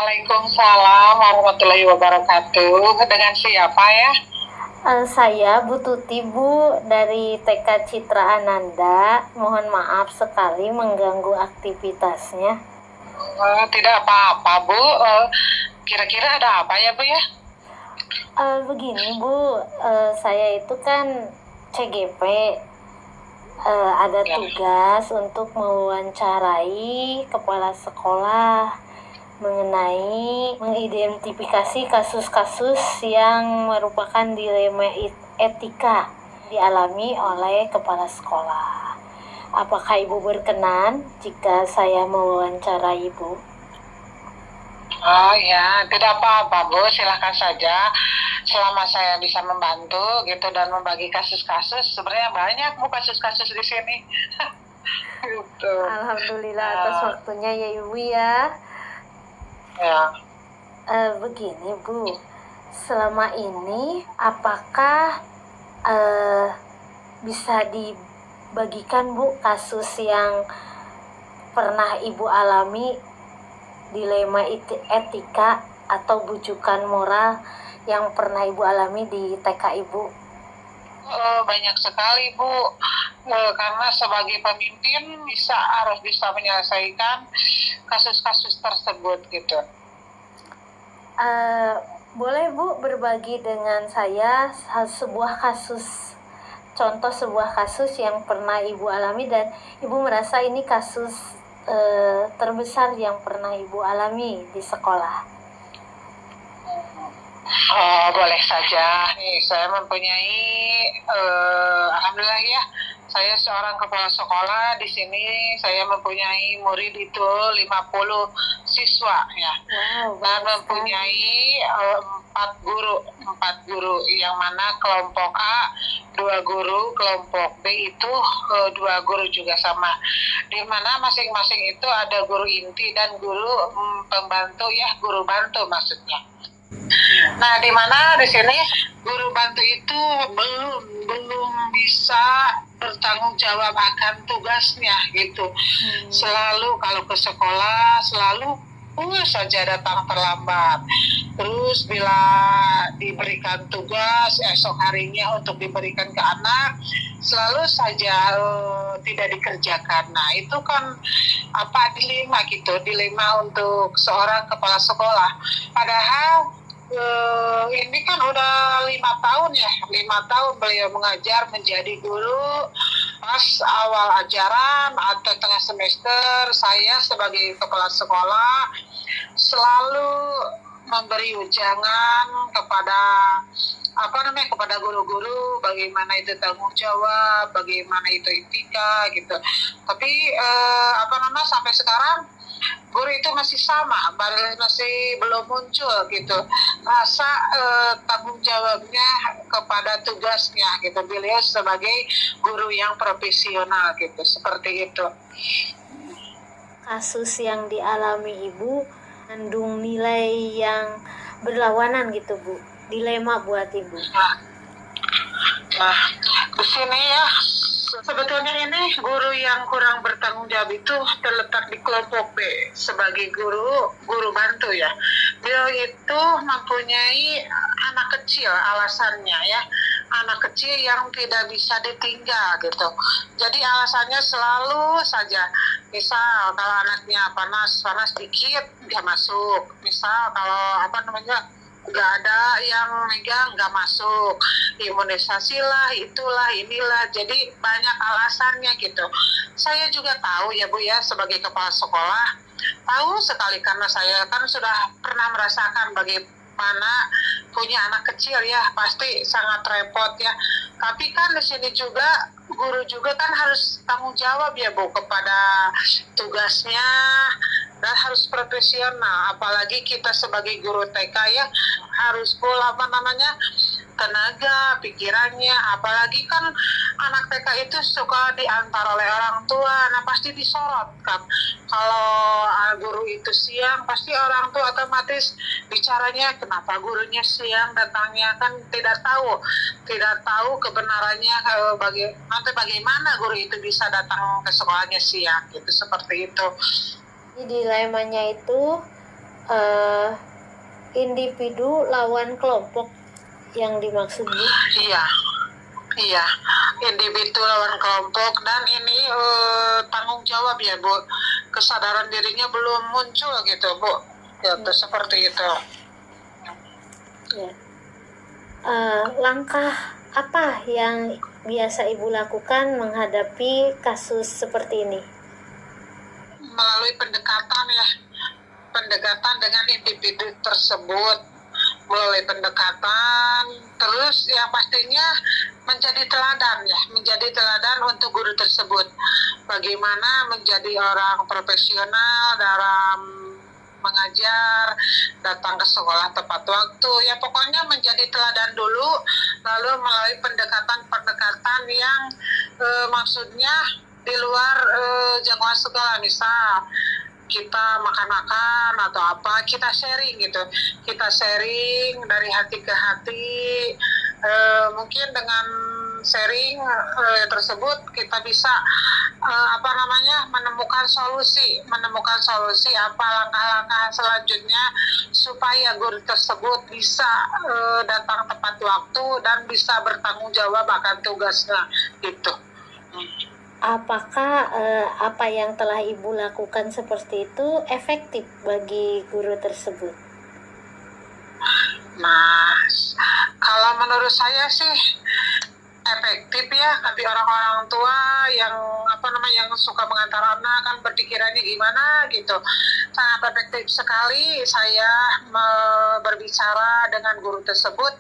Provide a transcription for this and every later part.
Waalaikumsalam warahmatullahi wabarakatuh. Dengan siapa ya? Saya Bu Tuti, Bu, dari TK Citra Ananda. Mohon maaf sekali mengganggu aktivitasnya. Tidak apa-apa, Bu. Kira-kira ada apa ya, Bu ya? Begini, Bu, saya itu kan CGP. Ada Ya. tugas untuk mewawancarai kepala sekolah mengenai mengidentifikasi kasus-kasus yang merupakan dilema etika dialami oleh kepala sekolah. Apakah Ibu berkenan jika saya mewawancarai Ibu? Oh ya, tidak apa-apa, Bu. Silahkan saja. Selama saya bisa membantu gitu dan membagi kasus-kasus, sebenarnya banyak Bu kasus-kasus di sini. Gitu. Alhamdulillah atas waktunya ya Ibu ya. Ya. Begini Bu, selama ini apakah bisa dibagikan Bu kasus yang pernah Ibu alami, dilema etika atau bujukan moral yang pernah Ibu alami di TK Ibu? Banyak sekali Bu, karena sebagai pemimpin harus bisa menyelesaikan kasus-kasus tersebut gitu. Boleh Bu berbagi dengan saya contoh sebuah kasus yang pernah Ibu alami dan Ibu merasa ini kasus terbesar yang pernah Ibu alami di sekolah? Boleh saja. Nih, saya mempunyai, alhamdulillah ya, saya seorang kepala sekolah. Di sini saya mempunyai murid itu 50 siswa ya. Wow, Dan mempunyai 4 guru, yang mana kelompok A 2 guru, kelompok B itu 2 guru juga sama. Di mana masing-masing itu ada guru inti dan guru pembantu ya, guru bantu maksudnya. Nah, di mana di sini guru bantu itu belum bisa bertanggung jawab akan tugasnya gitu. Selalu kalau ke sekolah selalu saja datang terlambat. Terus bila diberikan tugas esok harinya untuk diberikan ke anak, selalu saja tidak dikerjakan. Nah, itu kan dilema untuk seorang kepala sekolah. Padahal ini kan udah 5 tahun ya, 5 tahun beliau mengajar menjadi guru. Pas awal ajaran atau tengah semester, saya sebagai kepala sekolah selalu memberi ujangan kepada guru-guru bagaimana itu tanggung jawab, bagaimana itu etika gitu. Tapi sampai sekarang guru itu masih sama, masih belum muncul gitu rasa tanggung jawabnya kepada tugasnya gitu. Beliau sebagai guru yang profesional gitu, seperti itu. Kasus yang dialami Ibu mengandung nilai yang berlawanan gitu Bu, dilema buat Ibu. Nah, di sini ya, sebetulnya ini guru yang kurang bertanggung jawab itu terletak di kelompok B sebagai guru bantu ya. Dia itu mempunyai anak kecil, alasannya ya, anak kecil yang tidak bisa ditinggal gitu. Jadi alasannya selalu saja, misal kalau anaknya panas dikit dia masuk, misal kalau nggak ada yang megang nggak masuk, imunisasi lah, itulah, inilah, jadi banyak alasannya gitu. Saya juga tahu ya Bu ya, sebagai kepala sekolah tahu sekali karena saya kan sudah pernah merasakan bagaimana punya anak kecil ya, pasti sangat repot ya. Tapi kan di sini juga guru juga kan harus tanggung jawab ya Bu kepada tugasnya dan harus profesional. Apalagi kita sebagai guru TK ya harus full tenaga, pikirannya. Apalagi kan anak TK itu suka diantar oleh orang tua, nah pasti disorot kan. Kalau guru itu siang, pasti orang tua otomatis bicaranya kenapa gurunya siang datangnya, kan tidak tahu kebenarannya nanti bagaimana guru itu bisa datang ke sekolahnya siang gitu, seperti itu. Dilemanya itu eh, individu lawan kelompok yang dimaksud Bu? Iya, iya, individu lawan kelompok, dan ini tanggung jawab ya Bu, kesadaran dirinya belum muncul gitu Bu, ya seperti itu. Ya. Langkah apa yang biasa Ibu lakukan menghadapi kasus seperti ini? Melalui pendekatan ya, pendekatan dengan individu tersebut, melalui pendekatan, terus yang pastinya menjadi teladan ya, menjadi teladan untuk guru tersebut. Bagaimana menjadi orang profesional dalam mengajar, datang ke sekolah tepat waktu, ya pokoknya menjadi teladan dulu, lalu melalui pendekatan-pendekatan yang maksudnya di luar jangkauan sekolah, misal kita makan-makan atau apa, kita sharing gitu, kita sharing dari hati ke hati, mungkin dengan sharing tersebut kita bisa menemukan solusi apa langkah-langkah selanjutnya supaya guru tersebut bisa datang tepat waktu dan bisa bertanggung jawab akan tugasnya gitu. Apakah apa yang telah Ibu lakukan seperti itu efektif bagi guru tersebut? Nah, kalau menurut saya sih efektif ya, tapi orang-orang tua yang yang suka mengantar anak kan berpikirannya gimana gitu, sangat efektif sekali saya berbicara dengan guru tersebut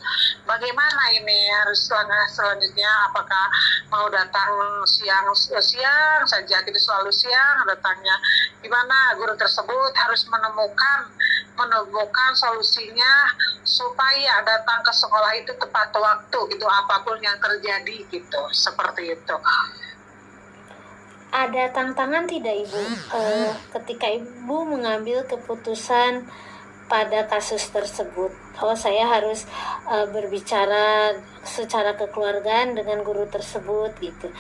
bagaimana ini harus langkah selanjutnya, apakah mau datang siang saja gitu, selalu siang datangnya, gimana guru tersebut harus menemukan solusinya supaya datang ke sekolah itu tepat waktu gitu, apapun yang terjadi gitu, seperti itu. Ada tantangan tidak Ibu ketika Ibu mengambil keputusan pada kasus tersebut? Saya harus berbicara secara kekeluargaan dengan guru tersebut gitu,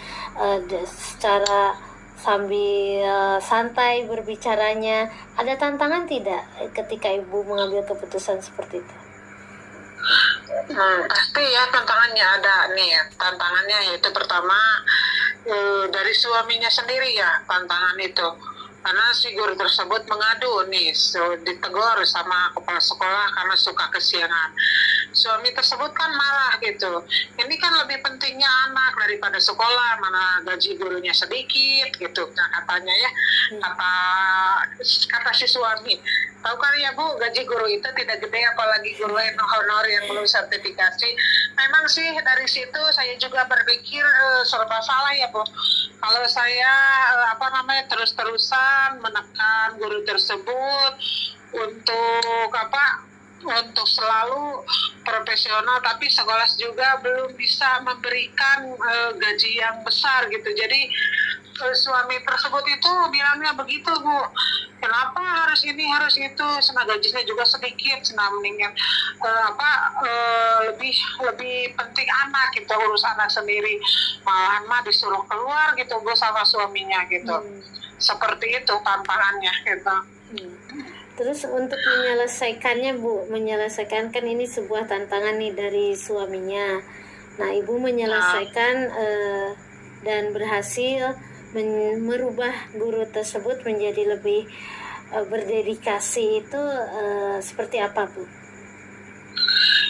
secara sambil santai berbicaranya. Ada tantangan tidak ketika Ibu mengambil keputusan seperti itu? Pasti ya tantangannya ada nih. Tantangannya yaitu pertama dari suaminya sendiri ya, tantangan itu. Karena si guru tersebut mengadu nih, ditegur sama kepala sekolah karena suka kesiangan. Suami tersebut kan marah gitu. Ini kan lebih pentingnya anak daripada sekolah, mana gaji gurunya sedikit gitu. Nah, katanya ya, kata si suami. Tahu kan ya Bu, gaji guru itu tidak gede, apalagi guru honor yang belum sertifikasi. Memang sih dari situ saya juga berpikir serba salah ya Bu. Kalau saya terus-terusan menekan guru tersebut untuk selalu profesional, tapi sekolah juga belum bisa memberikan gaji yang besar gitu. Jadi suami tersebut itu bilangnya begitu Bu, kenapa harus ini harus itu, senang gajinya juga sedikit, senang mendingan lebih penting anak gitu, urus anak sendiri, malahan mah disuruh keluar gitu Bu sama suaminya gitu. Seperti itu tantangannya gitu. Terus untuk menyelesaikannya Bu, kan ini sebuah tantangan nih dari suaminya. Nah Ibu menyelesaikan dan berhasil merubah guru tersebut menjadi lebih berdedikasi itu seperti apa Bu?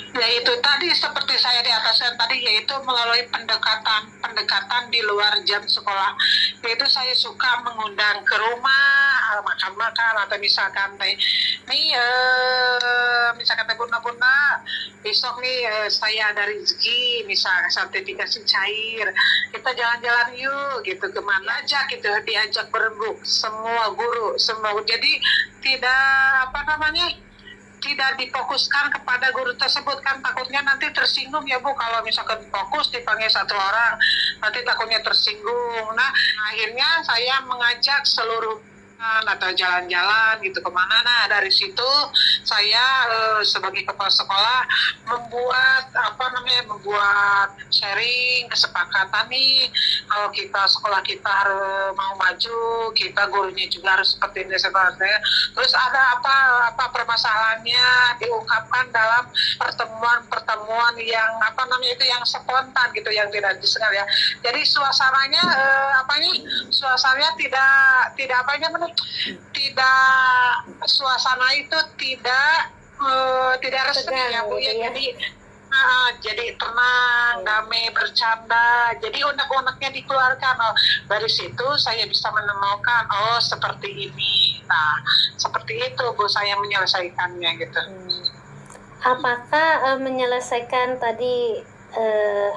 Yaitu tadi seperti saya di atasnya tadi, yaitu melalui pendekatan di luar jam sekolah. Yaitu saya suka mengundang ke rumah, makan-makan, atau misalkan misalkan bunda-bunda besok nih saya ada rezeki, misalnya sertifikasi cair, kita jalan-jalan yuk gitu, kemana aja gitu, diajak berembuk semua guru, jadi tidak difokuskan kepada guru tersebut, kan takutnya nanti tersinggung ya Bu, kalau misalkan fokus dipanggil satu orang nanti takutnya tersinggung. Nah akhirnya saya mengajak seluruh atau jalan-jalan gitu kemana. Nah dari situ saya sebagai kepala sekolah membuat sharing kesepakatan nih, kalau kita sekolah kita harus mau maju, kita gurunya juga harus seperti ini seperti itu. Terus ada apa permasalahannya diungkapkan dalam pertemuan yang yang spontan gitu, yang tidak disengaja. Jadi suasananya suasananya suasana itu tidak resmi ya Bu ya. Jadi tenang, damai, bercanda. Jadi unek-uneknya dikeluarkan. Dari situ saya bisa menemukan seperti ini. Nah, seperti itu Bu saya menyelesaikannya gitu. Apakah menyelesaikan tadi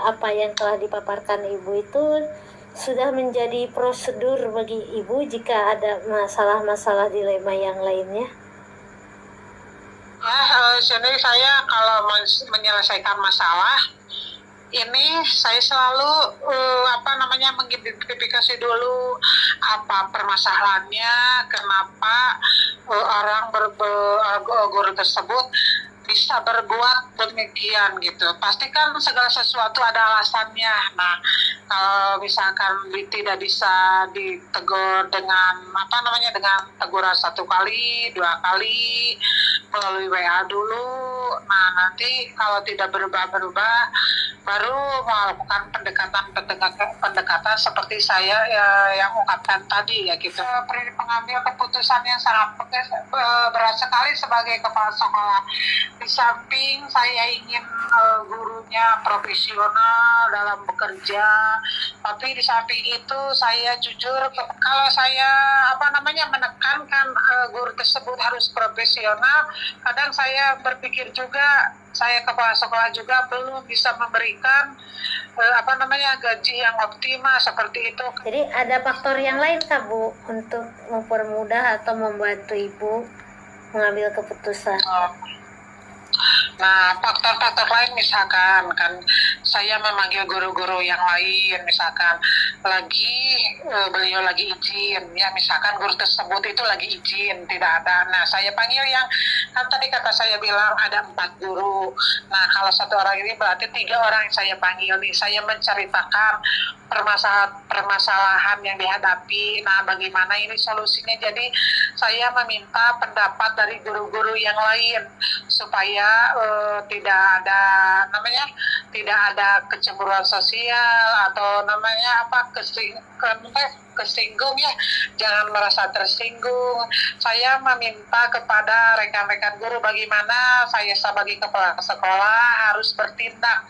apa yang telah dipaparkan Ibu itu sudah menjadi prosedur bagi Ibu jika ada masalah-masalah dilema yang lainnya? Jadi saya kalau menyelesaikan masalah ini saya selalu mengidentifikasi dulu apa permasalahannya, kenapa guru tersebut bisa berbuat demikian gitu. Pastikan segala sesuatu ada alasannya. Nah, kalau misalkan tidak bisa ditegur dengan dengan teguran 1 kali, 2 kali melalui WA dulu. Nah, nanti kalau tidak berubah baru melakukan pendekatan seperti saya yang ungkapkan tadi ya gitu. Pengambil keputusan yang sangat berat sekali sebagai kepala sekolah. Di samping saya ingin gurunya profesional dalam bekerja, tapi di samping itu saya jujur kalau saya menekankan guru tersebut harus profesional, kadang saya berpikir juga saya kepala sekolah juga belum bisa memberikan gaji yang optimal seperti itu. Jadi ada faktor yang lain Kak Bu untuk mempermudah atau membantu Ibu mengambil keputusan? Nah, faktor-faktor lain misalkan kan saya memanggil guru-guru yang lain, misalkan beliau lagi izin, ya misalkan guru tersebut itu lagi izin, tidak ada. Nah, saya panggil yang kan tadi kata saya bilang ada 4 guru. Nah, kalau 1 orang ini berarti 3 orang yang saya panggil nih. Saya menceritakan permasalahan yang dihadapi. Nah, bagaimana ini solusinya? Jadi saya meminta pendapat dari guru-guru yang lain supaya tidak ada kecemburuan sosial atau kesinggung ya, jangan merasa tersinggung. Saya meminta kepada rekan-rekan guru bagaimana saya sebagai kepala sekolah harus bertindak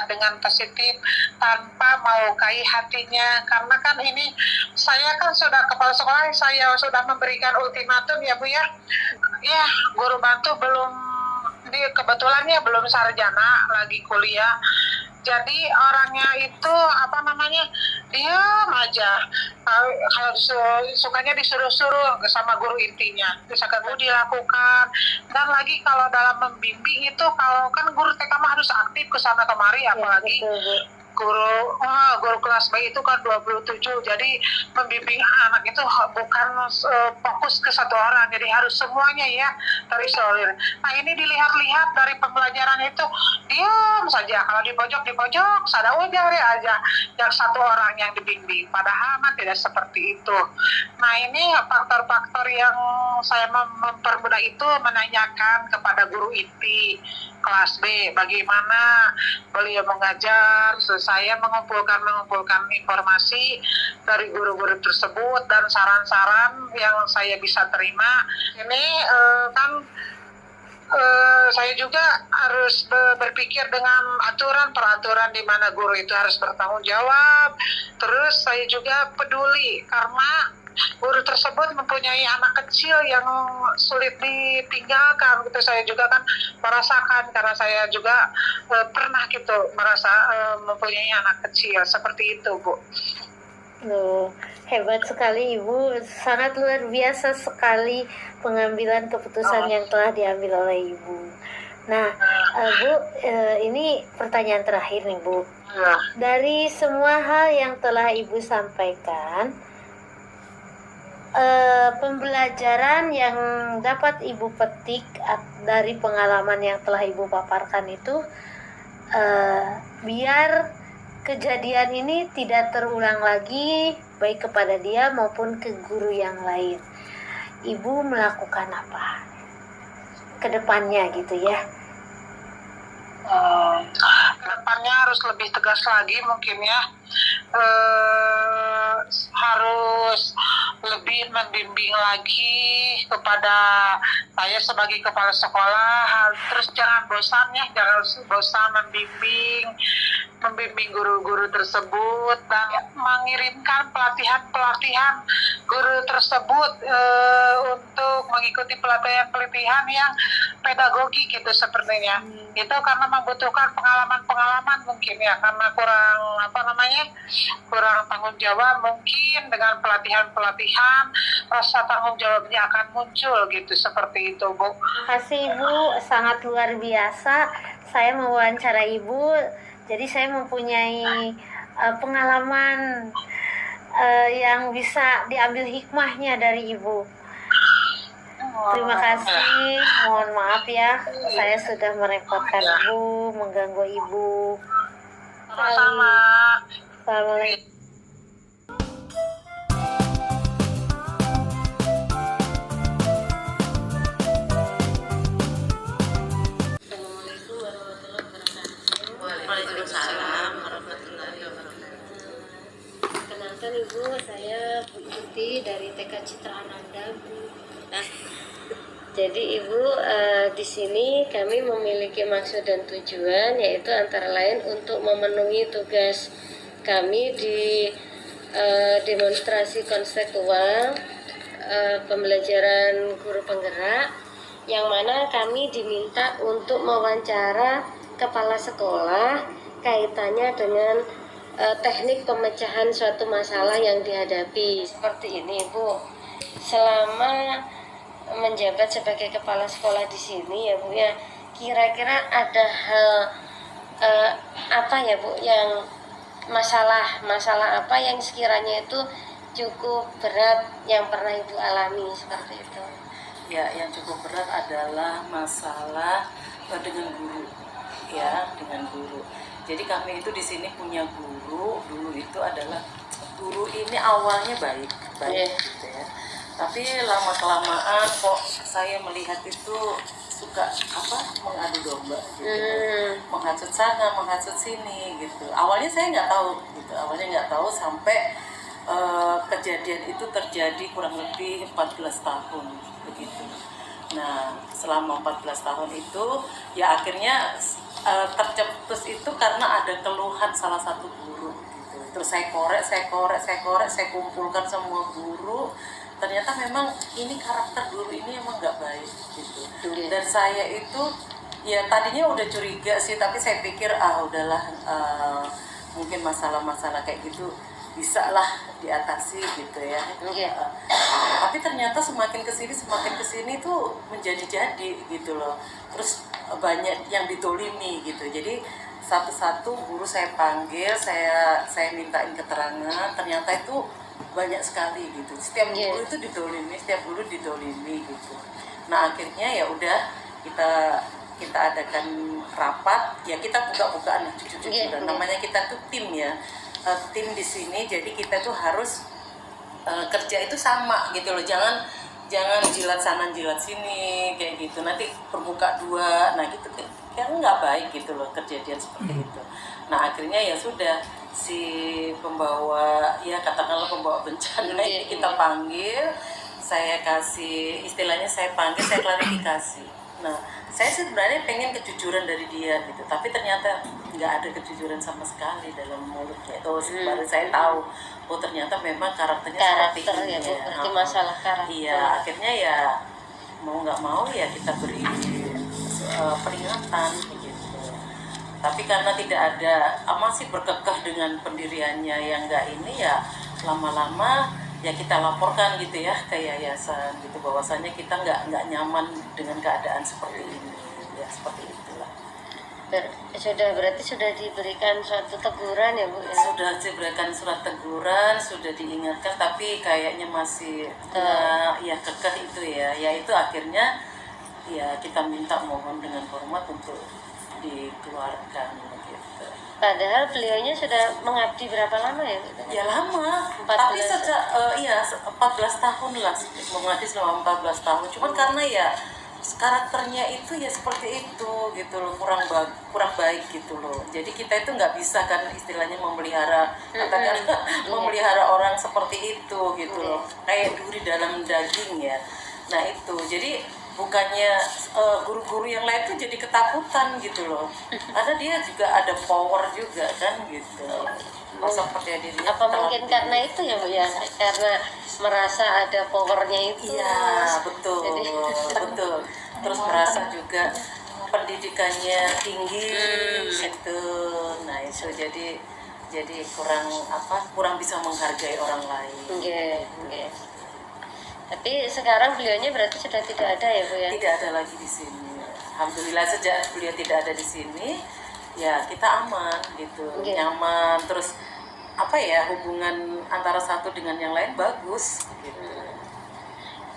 dengan positif tanpa melukai hatinya, karena kan ini saya kan sudah kepala sekolah, saya sudah memberikan ultimatum ya Bu ya. Ya, guru bantu kebetulannya belum sarjana, lagi kuliah. Jadi orangnya itu diam aja. Kalau sukanya disuruh-suruh sama guru intinya, bisa kamu dilakukan. Dan lagi kalau dalam membimbing itu, kalau kan guru TK mah harus aktif ke sana kemari, apalagi guru kelas B itu kan 27, jadi membimbing anak itu bukan fokus ke 1 orang, jadi harus semuanya ya terisolir. Nah, ini dilihat-lihat dari pembelajaran itu diam saja, kalau di pojok sada ujar aja yang 1 orang yang dibimbing, padahal tidak seperti itu. Nah, ini faktor-faktor yang saya mempermudah itu menanyakan kepada guru inti kelas B bagaimana beliau mengajar. Saya mengumpulkan informasi dari guru-guru tersebut dan saran-saran yang saya bisa terima. Ini saya juga harus berpikir dengan peraturan di mana guru itu harus bertanggung jawab. Terus saya juga peduli karena guru tersebut mempunyai anak kecil yang sulit ditinggalkan gitu. Saya juga kan merasakan, karena saya juga pernah gitu merasa mempunyai anak kecil seperti itu Bu. Hebat sekali Ibu, sangat luar biasa sekali pengambilan keputusan yang telah diambil oleh Ibu. Nah, Bu, ini pertanyaan terakhir nih Bu. Dari semua hal yang telah Ibu sampaikan, pembelajaran yang dapat Ibu petik dari pengalaman yang telah Ibu paparkan itu, biar kejadian ini tidak terulang lagi baik kepada dia maupun ke guru yang lain. Ibu melakukan apa ke depannya gitu ya? Depannya harus lebih tegas lagi mungkin ya. Harus lebih membimbing lagi kepada saya sebagai kepala sekolah. Terus jangan bosan ya, jangan bosan membimbing guru-guru tersebut dan mengirimkan pelatihan guru tersebut untuk mengikuti pelatihan yang pedagogi gitu sepertinya. Itu karena membutuhkan pengalaman mungkin ya, karena kurang tanggung jawab mungkin. Dengan pelatihan rasa tanggung jawabnya akan muncul gitu, seperti itu Bu. Terima kasih Ibu, sangat luar biasa. Saya mewawancara Ibu, jadi saya mempunyai pengalaman yang bisa diambil hikmahnya dari Ibu. Terima kasih, mohon maaf ya, saya sudah merepotkan Ibu, mengganggu Ibu. Sama-sama. Assalamualaikum. Waalaikumsalam warahmatullahi wabarakatuh. Kenalkan Ibu, saya Bu Yuti dari TK Citra Ananda, Bu. Jadi Ibu, di sini kami memiliki maksud dan tujuan, yaitu antara lain untuk memenuhi tugas kami di demonstrasi konseptual pembelajaran guru penggerak, yang mana kami diminta untuk mewawancara kepala sekolah kaitannya dengan teknik pemecahan suatu masalah yang dihadapi. Seperti ini Bu, selama menjabat sebagai kepala sekolah di sini ya Bu ya, kira-kira ada hal apa ya Bu, yang masalah apa yang sekiranya itu cukup berat yang pernah Ibu alami seperti itu? Ya, yang cukup berat adalah masalah dengan guru, ya, dengan guru. Jadi kami itu di sini punya guru, dulu itu adalah guru ini awalnya baik gitu ya. Tapi lama kelamaan kok saya melihat itu suka mengadu domba gitu, menghasut sana, menghasut sini gitu. Awalnya saya nggak tahu sampai kejadian itu terjadi kurang lebih 14 tahun begitu. Nah, selama 14 tahun itu ya akhirnya tercetus itu karena ada keluhan salah satu guru gitu. Terus saya korek, saya kumpulkan semua guru. Ternyata memang ini karakter guru ini emang nggak baik gitu. Dan saya itu ya tadinya udah curiga sih, tapi saya pikir udahlah, mungkin masalah-masalah kayak gitu bisa lah diatasi gitu ya. Tapi ternyata semakin kesini tuh menjadi-jadi gitu loh. Terus banyak yang ditolimi gitu. Jadi satu-satu guru saya panggil, saya mintain keterangan. Ternyata itu banyak sekali gitu. Setiap guru itu ditolimi gitu. Nah akhirnya ya udah kita adakan rapat, ya kita buka-bukaan jujur-jujuran. Namanya kita tuh tim ya. Tim di sini, jadi kita tuh harus kerja itu sama gitu loh, jangan jilat sana jilat sini kayak gitu, nanti berbuka dua, nah gitu kan nggak baik gitu loh kejadian seperti itu. Nah akhirnya ya sudah, si pembawa bencana ini kita panggil, saya kasih istilahnya, saya klarifikasi. Nah saya sebenarnya pengen kejujuran dari dia gitu, tapi ternyata nggak ada kejujuran sama sekali dalam mulutnya. Itu baru saya tahu, oh ternyata memang karakternya seperti ini. Ya Bu, berarti masalah karakter. Iya, akhirnya ya mau nggak mau ya kita beri peringatan begitu. Tapi karena tidak ada, masih berkekeh dengan pendiriannya yang nggak ini, ya lama-lama ya kita laporkan gitu ya ke yayasan gitu, bahwasannya kita nggak nyaman dengan keadaan seperti ini, ya seperti itulah. Berarti sudah diberikan suatu teguran ya Bu ya? Sudah diberikan surat teguran, sudah diingatkan, tapi kayaknya masih ya kekeh itu ya. Ya itu akhirnya ya kita minta mohon dengan hormat untuk dikeluarkan gitu. Padahal beliaunya sudah mengabdi berapa lama ya Bu? Ya lama, 14. tapi sejak 14 tahun lah, mengabdi selama 14 tahun. Cuman karena ya karakternya itu ya seperti itu gitu loh, kurang baik gitu loh. Jadi kita itu nggak bisa kan istilahnya memelihara, katakan memelihara orang seperti itu gitu loh, kayak duri dalam daging ya. Nah itu jadi bukannya guru-guru yang lain tuh jadi ketakutan gitu loh, karena dia juga ada power juga kan gitu. Masa percaya dirinya Apa mungkin karena itu ya Bu ya? Karena merasa ada powernya itu. iya betul. Jadi- Betul, terus merasa juga pendidikannya tinggi itu. Nah itu jadi kurang bisa menghargai orang lain. Oke. Tapi sekarang beliaunya berarti sudah tidak ada ya Bu ya? Tidak ada lagi di sini. Alhamdulillah sejak beliau tidak ada di sini, ya kita aman gitu, Oke. nyaman. Terus hubungan antara satu dengan yang lain bagus gitu.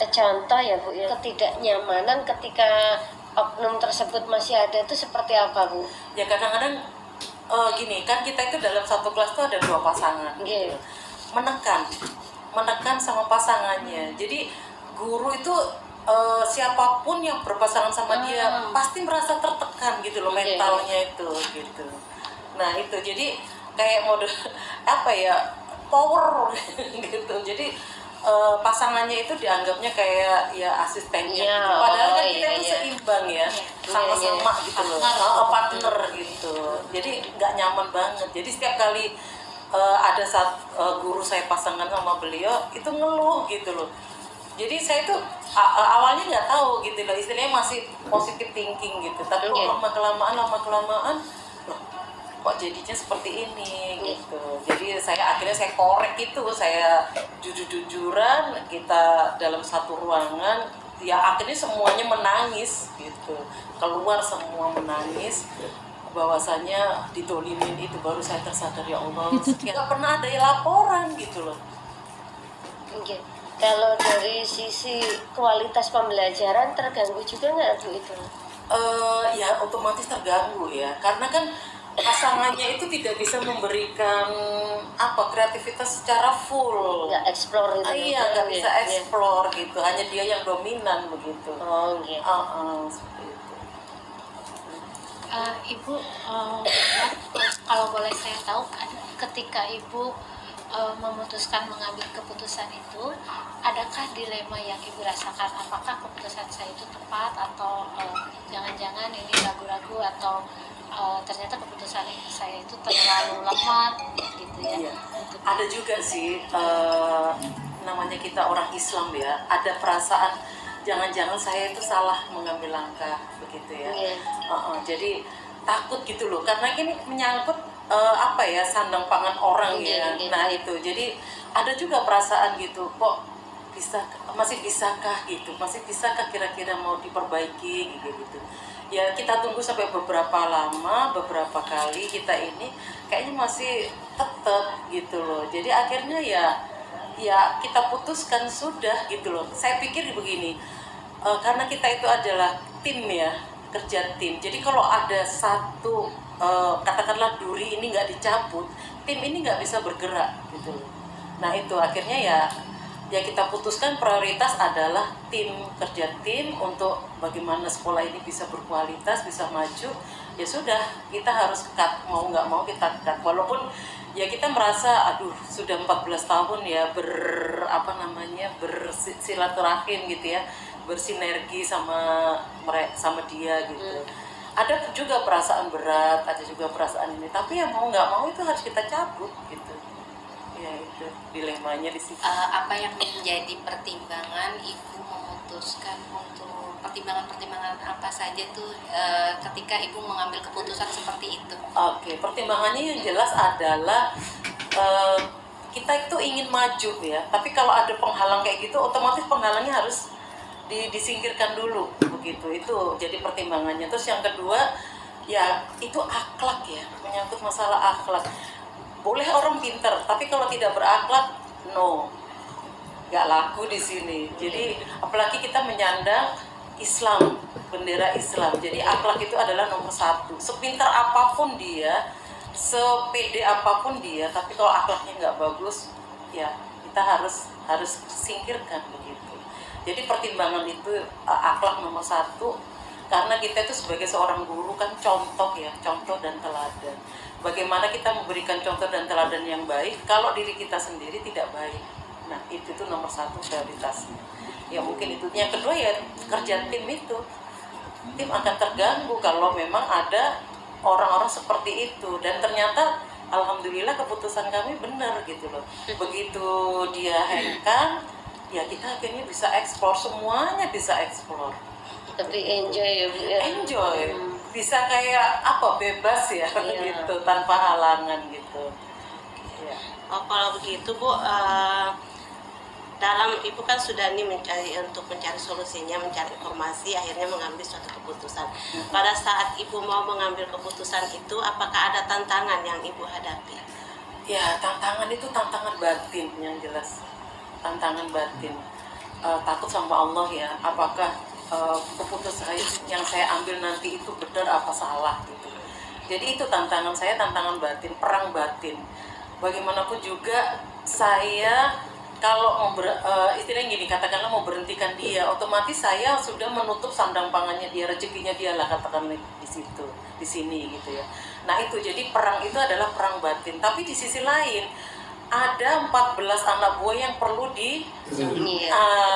Contoh ya Bu ya, ketidaknyamanan ketika oknum tersebut masih ada itu seperti apa Bu? Ya kadang-kadang gini kan, kita itu dalam satu kelas tuh ada 2 pasangan Iya. gitu. menekan sama pasangannya. Jadi guru itu siapapun yang berpasangan sama dia pasti merasa tertekan gitu loh, Oke. mentalnya itu gitu. Nah itu jadi kayak mode power gitu. Jadi pasangannya itu dianggapnya kayak ya asistennya Iya, gitu. Padahal kan oh, kita iya, itu iya. seimbang ya, sama-sama Iya. gitu loh, partner gitu. Jadi nggak nyaman banget. Jadi setiap kali ada saat guru saya pasangan sama beliau itu ngeluh gitu loh. Jadi saya tuh awalnya nggak tahu gitu loh, istilahnya masih positive thinking gitu. Tapi Oke. lama kelamaan loh, kok jadinya seperti ini gitu. Jadi akhirnya saya korek itu, saya jujur-jujuran, kita dalam satu ruangan, ya akhirnya semuanya menangis gitu, keluar semua menangis bahwasanya ditolimin. Itu baru saya tersadar, ya Allah, nggak pernah ada laporan gitu loh. Oke. Kalau dari sisi kualitas pembelajaran terganggu juga nggak Bu itu? Ya otomatis terganggu ya, karena kan pasangannya itu tidak bisa memberikan kreativitas secara full. Nggak explore itu? Iya, nggak bisa Iya. explore gitu, hanya dia yang dominan begitu. Oh gitu. Seperti itu. Ibu, kalau boleh saya tahu, ketika Ibu memutuskan mengambil keputusan itu, adakah dilema yang Ibu rasakan? Apakah keputusan saya itu tepat, atau jangan-jangan ini ragu-ragu, atau ternyata keputusan saya itu terlalu lemah gitu ya? Iya. Ada juga sih, namanya kita orang Islam ya, ada perasaan jangan-jangan saya itu salah mengambil langkah begitu ya. Iya. Jadi takut gitu loh, karena ini menyangkut sandang pangan orang ya. Iya. Nah itu jadi ada juga perasaan gitu, kok masih bisakah kira-kira mau diperbaiki gitu. Ya kita tunggu sampai beberapa kali kita ini kayaknya masih tetap gitu loh. Jadi akhirnya ya kita putuskan sudah gitu loh. Saya pikir begini, karena kita itu adalah tim ya, kerja tim. Jadi kalau ada satu katakanlah duri ini nggak dicabut, tim ini nggak bisa bergerak gitu loh. Nah itu akhirnya ya kita putuskan prioritas adalah kerja tim untuk bagaimana sekolah ini bisa berkualitas, bisa maju. Ya sudah, kita harus cut, mau nggak mau kita cut, walaupun ya kita merasa aduh sudah 14 tahun ya bersilaturahim gitu ya, bersinergi sama dia gitu. Ada juga perasaan berat, ada juga perasaan ini, tapi ya mau nggak mau itu harus kita cabut gitu. Ya itu dilemanya di situ. Apa yang menjadi pertimbangan Ibu memutuskan untuk pertimbangan apa saja tuh ketika Ibu mengambil keputusan seperti itu? Oke, pertimbangannya yang jelas adalah kita itu ingin maju ya, tapi kalau ada penghalang kayak gitu, otomatis penghalangnya harus disingkirkan dulu begitu. Itu jadi pertimbangannya. Terus yang kedua, Ya itu akhlak ya, menyangkut masalah akhlak. Boleh orang pinter, tapi kalau tidak berakhlak, no, nggak laku di sini. Jadi apalagi kita menyandang Islam, bendera Islam. Jadi akhlak itu adalah nomor satu. Sepintar apapun dia, sepede apapun dia, tapi kalau akhlaknya nggak bagus, ya kita harus singkirkan begitu. Jadi pertimbangan itu akhlak nomor satu. Karena kita itu sebagai seorang guru kan contoh ya, contoh dan teladan. Bagaimana kita memberikan contoh dan teladan yang baik kalau diri kita sendiri tidak baik. Nah itu tuh nomor satu prioritasnya. Ya mungkin itu. Yang kedua ya kerja tim itu. Tim akan terganggu kalau memang ada orang-orang seperti itu. Dan ternyata alhamdulillah keputusan kami benar gitu loh. Begitu dia hengkang, ya kita akhirnya bisa eksplor, semuanya bisa eksplor. Tapi enjoy ya Bu ya. Enjoy, bisa kayak apa, bebas ya, gitu, tanpa halangan gitu ya. Oh, kalau begitu Bu, dalam Ibu kan sudah nih mencari solusinya, mencari informasi, akhirnya mengambil suatu keputusan. Pada saat Ibu mau mengambil keputusan itu, apakah ada tantangan yang Ibu hadapi? Ya tantangan itu tantangan batin yang jelas, tantangan batin. Takut sama Allah ya, apakah keputusan yang saya ambil nanti itu benar apa salah gitu. Jadi itu tantangan saya, tantangan batin, perang batin. Bagaimanapun juga saya kalau mau istilahnya gini, katakanlah mau berhentikan dia, otomatis saya sudah menutup sandang pangannya dia, rezekinya dia lah, katakan di situ, di sini gitu ya. Nah itu, jadi perang itu adalah perang batin. Tapi di sisi lain ada 14 anak buah yang perlu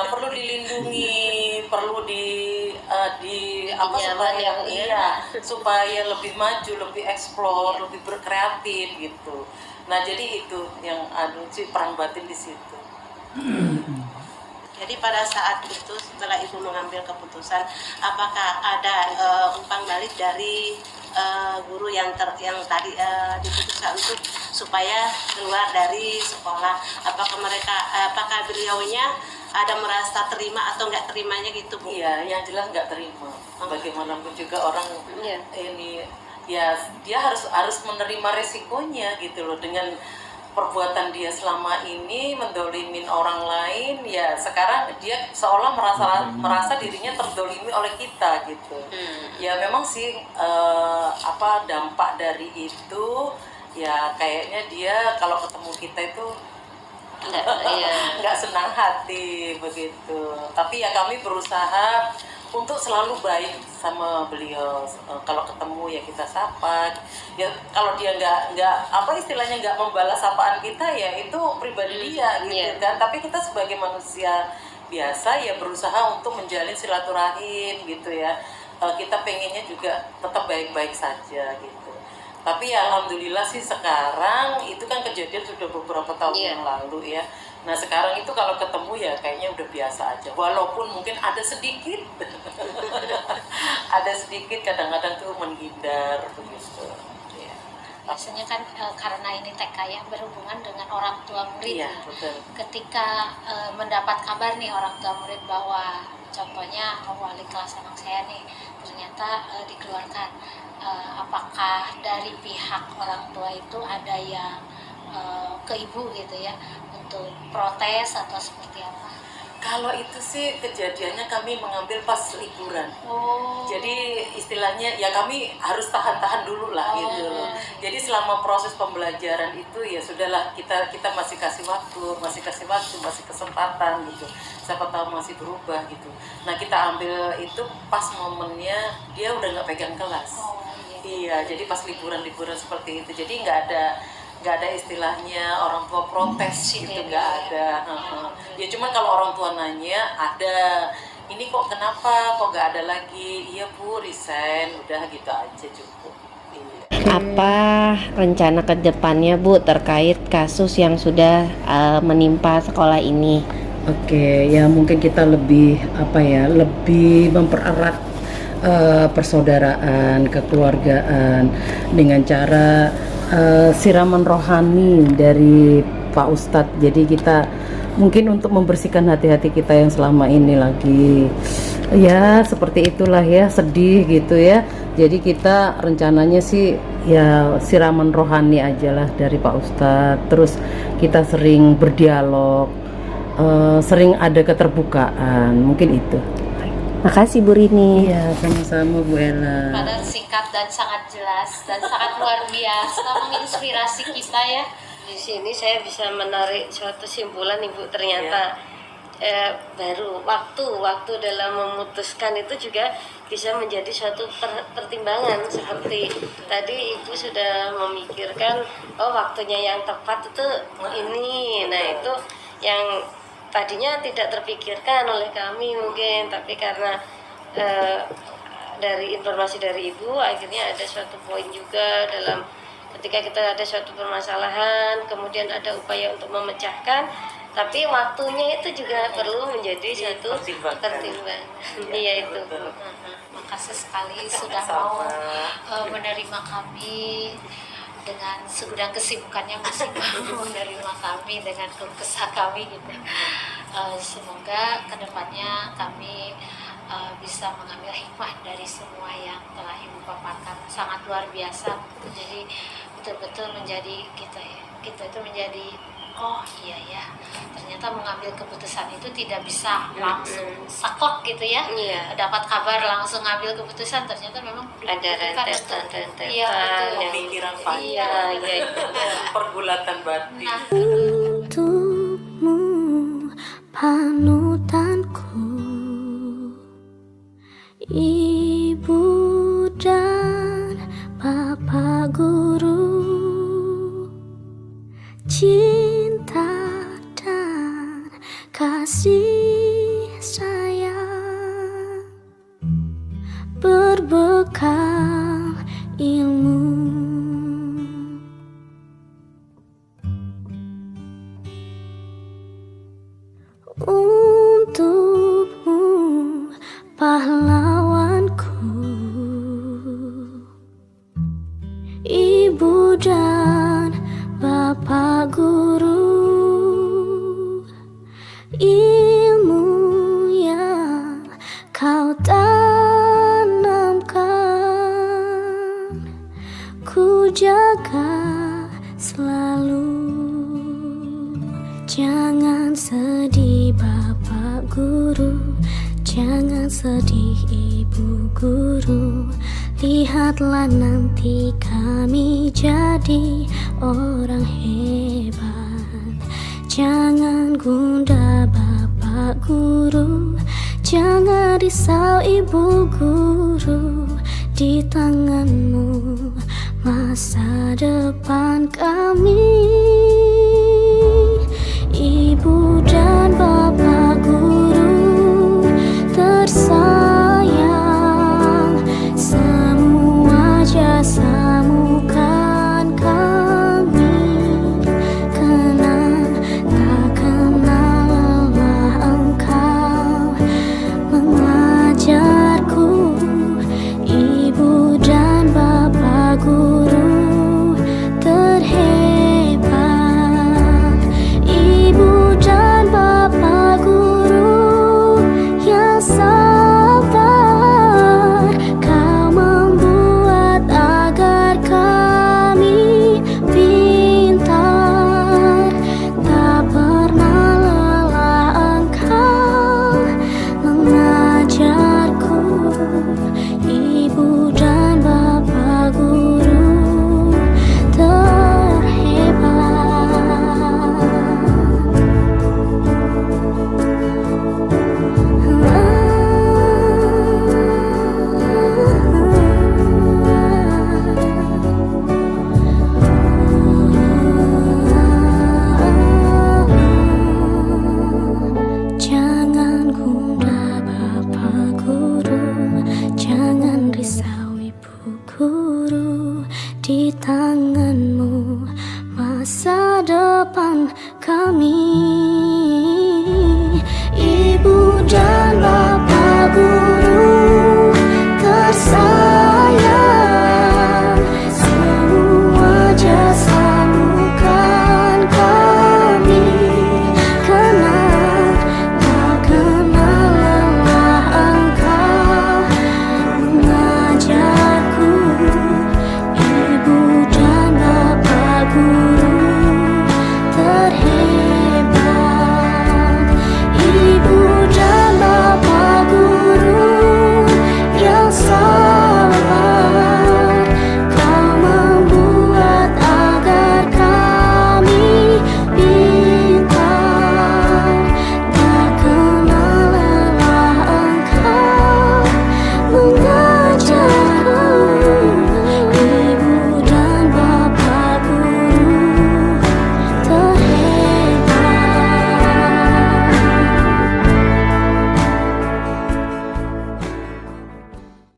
perlu dilindungi, perlu supaya lebih maju, lebih eksplor, lebih berkreatif gitu. Nah jadi itu yang perang batin di situ. Jadi pada saat itu setelah Ibu mengambil keputusan, apakah ada umpan balik dari guru yang tadi diputuskan untuk supaya keluar dari sekolah? Apakah beliaunya ada merasa terima atau nggak terimanya gitu Bu? Iya, yang jelas nggak terima. Bagaimanapun juga orang ini ya dia harus menerima resikonya gitu loh, dengan perbuatan dia selama ini mendolimin orang lain. Ya sekarang dia seolah merasa dirinya terdolimi oleh kita gitu. Ya memang sih dampak dari itu ya kayaknya dia kalau ketemu kita itu nggak senang hati begitu. Tapi ya kami berusaha untuk selalu baik sama beliau. Kalau ketemu ya kita sapa. Ya kalau dia nggak membalas sapaan kita, ya itu pribadi dia gitu kan. Tapi kita sebagai manusia biasa ya berusaha untuk menjalin silaturahim gitu ya. Kita pengennya juga tetap baik-baik saja gitu. Tapi ya alhamdulillah sih sekarang itu kan kejadian sudah beberapa tahun yang lalu ya. Nah sekarang itu kalau ketemu ya kayaknya udah biasa aja. Walaupun mungkin ada sedikit, kadang-kadang tuh menghindar begitu. Ya. Biasanya kan karena ini TK ya berhubungan dengan orang tua murid. Iya, betul. Ketika mendapat kabar nih orang tua murid bahwa contohnya wali kelas anak saya nih ternyata dikeluarkan, apakah dari pihak orang tua itu ada yang ke ibu gitu ya untuk protes atau seperti apa? Kalau itu sih kejadiannya kami mengambil pas liburan. Jadi istilahnya ya kami harus tahan-tahan dulu lah gitu. Jadi selama proses pembelajaran itu ya sudahlah, kita masih kasih waktu, masih kesempatan gitu. Siapa tahu masih berubah gitu. Nah kita ambil itu pas momennya dia udah nggak pegang kelas. Iya, jadi pas liburan seperti itu. Jadi nggak ada istilahnya orang tua protes gitu, nggak ada. Ya cuma kalau orang tua nanya, ada ini kok kenapa kok nggak ada lagi? Iya Bu, resign, udah gitu aja cukup. Apa rencana ke depannya Bu terkait kasus yang sudah menimpa sekolah ini? Oke, ya mungkin kita lebih mempererat persaudaraan, kekeluargaan dengan cara siraman rohani dari Pak Ustadz. Jadi kita mungkin untuk membersihkan hati-hati kita yang selama ini lagi ya seperti itulah ya, sedih gitu ya. Jadi kita rencananya sih ya siraman rohani aja lah dari Pak Ustadz. Terus kita sering berdialog, sering ada keterbukaan, mungkin itu. Makasih Bu Rini. Iya, sama-sama Bu Ella. Pada singkat dan sangat jelas dan sangat luar biasa menginspirasi kita ya. Di sini saya bisa menarik suatu simpulan Ibu, ternyata baru waktu dalam memutuskan itu juga bisa menjadi suatu pertimbangan. Seperti tadi Ibu sudah memikirkan, oh waktunya yang tepat itu ini. Nah itu yang tadinya tidak terpikirkan oleh kami mungkin, tapi karena dari informasi dari Ibu akhirnya ada suatu poin juga dalam ketika kita ada suatu permasalahan, kemudian ada upaya untuk memecahkan, tapi waktunya itu juga perlu menjadi suatu pertimbangan. Iya itu. Makasih sekali sudah mau menerima kami dengan segudang kesibukannya masih mau menerima kami dengan keluh kesah kami gitu. Semoga kedepannya kami bisa mengambil hikmah dari semua yang telah Ibu paparkan, sangat luar biasa. Jadi betul-betul menjadi kita itu menjadi oh iya ya, ternyata mengambil keputusan itu tidak bisa langsung saklek gitu ya. Iya. Dapat kabar langsung ngambil keputusan, ternyata memang Ada rentetan iya, betul. Pemikiran panjang. Iya, Pergulatan batin. Nah, Untukmu panutanku, Ibu dan Bapak Guru, cinta dan kasih sayang, berbekal ilmu. Untukmu pahlawanku, Ibu dan Bapak Guru, ilmu yang kau tanamkan ku jaga selalu. Jangan sedih Bapak Guru, jangan sedih Ibu Guru, lihatlah nanti kami jadi orang hebat. Jangan gundah Bapak Guru, jangan risau Ibu Guru, di tanganmu masa depan kami.